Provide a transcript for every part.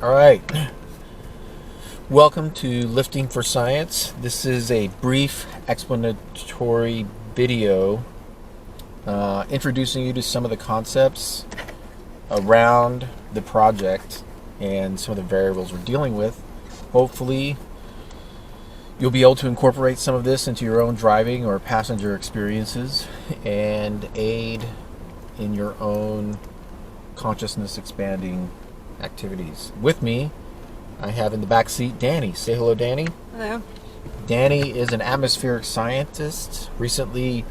All right. Welcome to Lifting for Science. This is a brief explanatory video introducing you to some of the concepts around the project and some of the variables we're dealing with. Hopefully, you'll be able to incorporate some of this into your own driving or passenger experiences and aid in your own consciousness expanding activities. With me, I have in the back seat Danny. Say hello, Danny. Hello. Danny is an atmospheric scientist, recently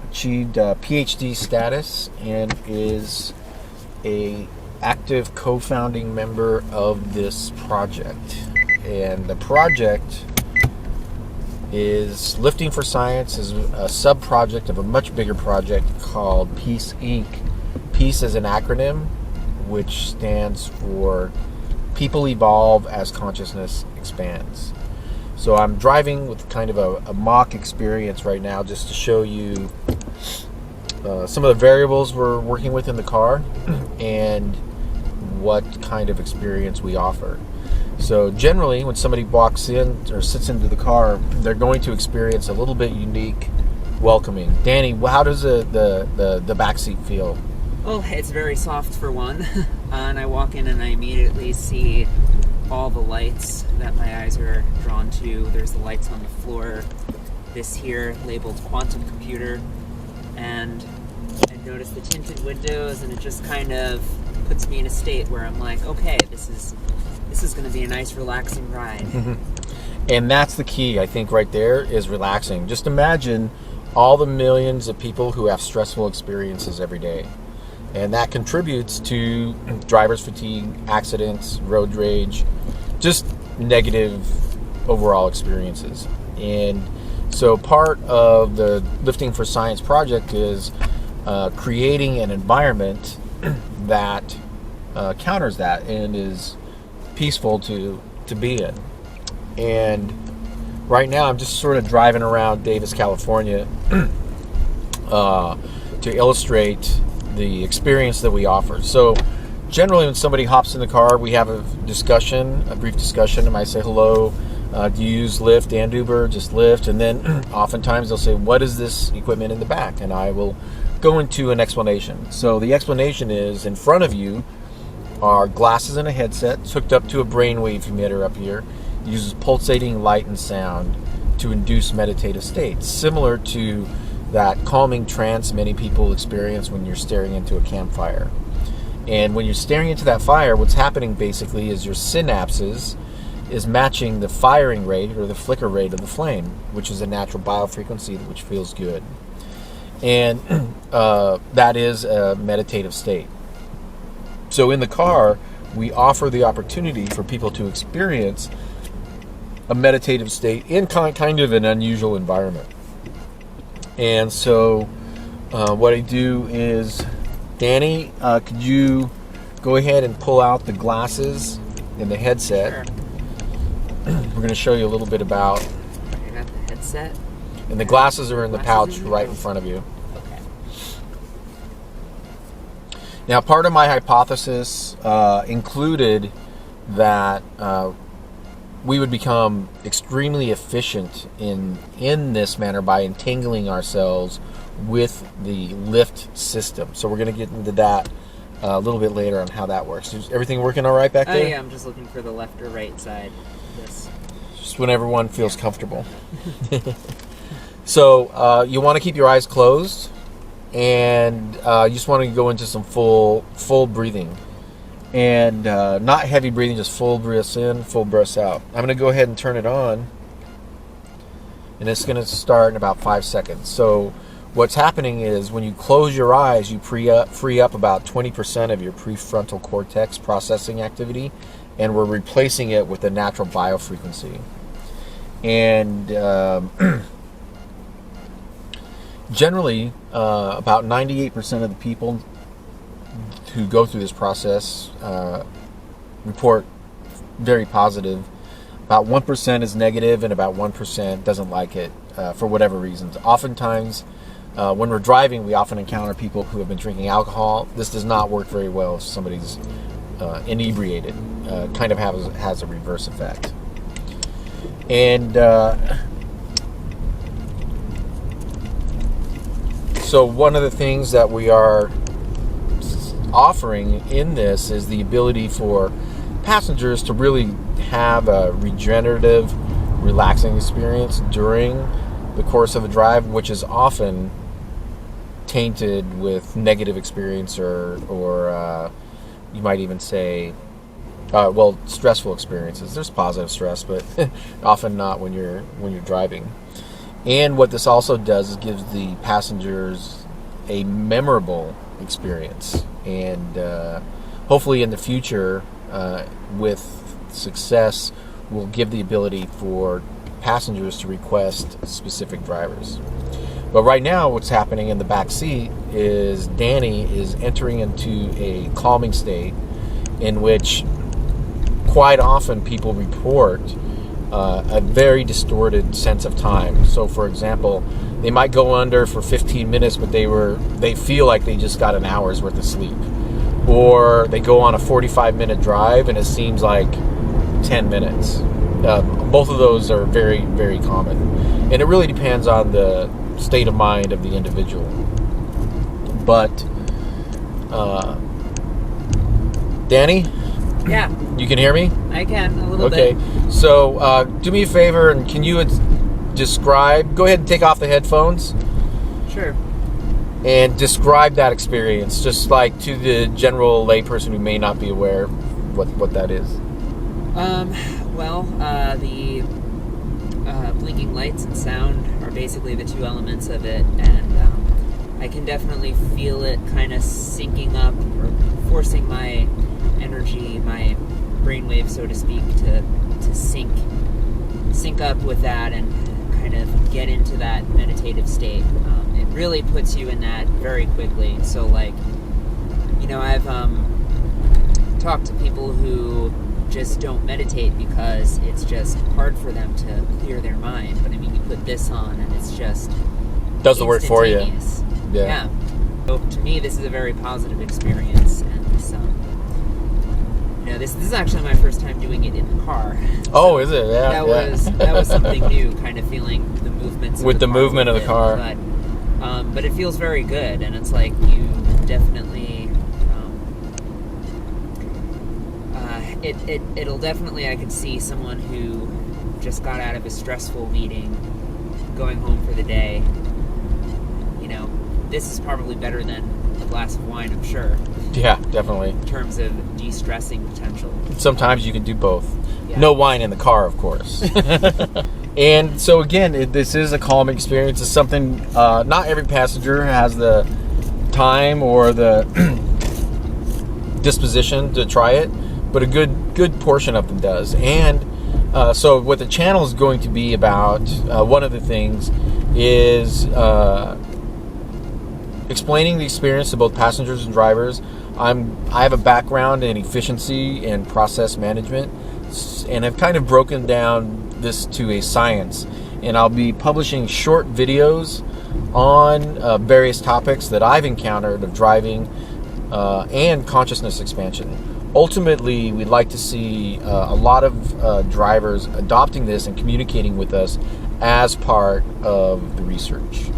achieved PhD status, and is a active co-founding member of this project. And the project is Lifting for Science, is a sub-project of a much bigger project called Peace Inc. Peace is an acronym which stands for People Evolve as Consciousness Expands. So I'm driving with kind of a mock experience right now just to show you some of the variables we're working with in the car and what kind of experience we offer. So generally, when somebody walks in or sits into the car, they're going to experience a little bit unique welcoming. Danny, how does the back seat feel? Well, it's very soft for one, and I walk in and I immediately see all the lights that my eyes are drawn to. There's the lights on the floor, this here labeled quantum computer, and I notice the tinted windows, and it just kind of puts me in a state where I'm like, okay, this is going to be a nice relaxing ride. And that's the key, I think, right there, is relaxing. Just imagine all the millions of people who have stressful experiences every day. And that contributes to driver's fatigue, accidents, road rage, just negative overall experiences. And so part of the Lifting for Science project is creating an environment that counters that and is peaceful to be in. And right now I'm just sort of driving around Davis, California to illustrate the experience that we offer. So generally when somebody hops in the car, we have a brief discussion. I might say, hello, do you use Lyft and Uber? Just Lyft. And then oftentimes they'll say, what is this equipment in the back? And I will go into an explanation. So the explanation is, in front of you are glasses and a headset. It's hooked up to a brainwave emitter up here. It uses pulsating light and sound to induce meditative states, similar to that calming trance many people experience when you're staring into a campfire. And when you're staring into that fire, what's happening basically is your synapses is matching the firing rate or the flicker rate of the flame, which is a natural biofrequency which feels good. And that is a meditative state. So in the car, we offer the opportunity for people to experience a meditative state in kind of an unusual environment. And so what I do is, Danny, could you go ahead and pull out the glasses and the headset? Sure. We're going to show you a little bit about. I got the headset. And the glasses are in the pouch right in front of you. Okay. Now, part of my hypothesis included that we would become extremely efficient in this manner by entangling ourselves with the lift system. So we're going to get into that a little bit later on how that works. Is everything working all right back there? Oh yeah, I'm just looking for the left or right side of this. Just when everyone feels comfortable. So you want to keep your eyes closed, and you just want to go into some full breathing. And not heavy breathing, just full breaths in, full breaths out. I'm going to go ahead and turn it on, and it's going to start in about 5 seconds. So what's happening is when you close your eyes, you free up about 20% of your prefrontal cortex processing activity, and we're replacing it with a natural biofrequency. And generally, about 98% of the people who go through this process report very positive. About 1% is negative, and about 1% doesn't like it for whatever reasons. Oftentimes, when we're driving, we often encounter people who have been drinking alcohol. This does not work very well if somebody's inebriated. kind of has a reverse effect. And so one of the things that we are offering in this is the ability for passengers to really have a regenerative, relaxing experience during the course of a drive, which is often tainted with negative experience or you might even say, stressful experiences. There's positive stress, but often not when you're driving. And what this also does is gives the passengers a memorable experience, and hopefully in the future, with success, will give the ability for passengers to request specific drivers. But right now, what's happening in the back seat is Danny is entering into a calming state in which quite often people report a very distorted sense of time. So, for example, they might go under for 15 minutes, but they feel like they just got an hour's worth of sleep. Or they go on a 45-minute drive and it seems like 10 minutes. Both of those are very, very common. And it really depends on the state of mind of the individual. But, Danny? Yeah. You can hear me? I can, a little bit. Okay. So, do me a favor, and can you describe... Go ahead and take off the headphones. Sure. And describe that experience, just like to the general layperson who may not be aware what that is. The blinking lights and sound are basically the two elements of it, and I can definitely feel it kind of syncing up or forcing my energy, my brainwave, so to speak, to sync up with that and kind of get into that meditative state. It really puts you in that very quickly. So, like, I've talked to people who just don't meditate because it's just hard for them to clear their mind. But I mean, you put this on and it's just does the work for you. Yeah. So to me, this is a very positive experience, and this is actually my first time doing it in the car. Oh, is it? Yeah. That was something new, kind of feeling the movements with the movement of the car. But it feels very good, and it's like you definitely. It'll definitely, I could see someone who just got out of a stressful meeting, going home for the day. This is probably better than a glass of wine, I'm sure. Yeah, definitely. In terms of de-stressing potential. Sometimes you can do both. Yeah. No wine in the car, of course. And so again, this is a calming experience. It's something not every passenger has the time or the disposition to try it, but a good portion of them does. And so what the channel is going to be about, one of the things is explaining the experience to both passengers and drivers. I have a background in efficiency and process management, and I've kind of broken down this to a science. And I'll be publishing short videos on various topics that I've encountered of driving and consciousness expansion. Ultimately, we'd like to see a lot of drivers adopting this and communicating with us as part of the research.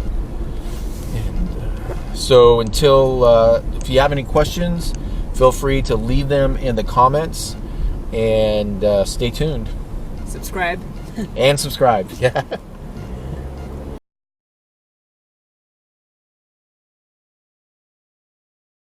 So if you have any questions, feel free to leave them in the comments, and stay tuned. Subscribe. And subscribe. Yeah.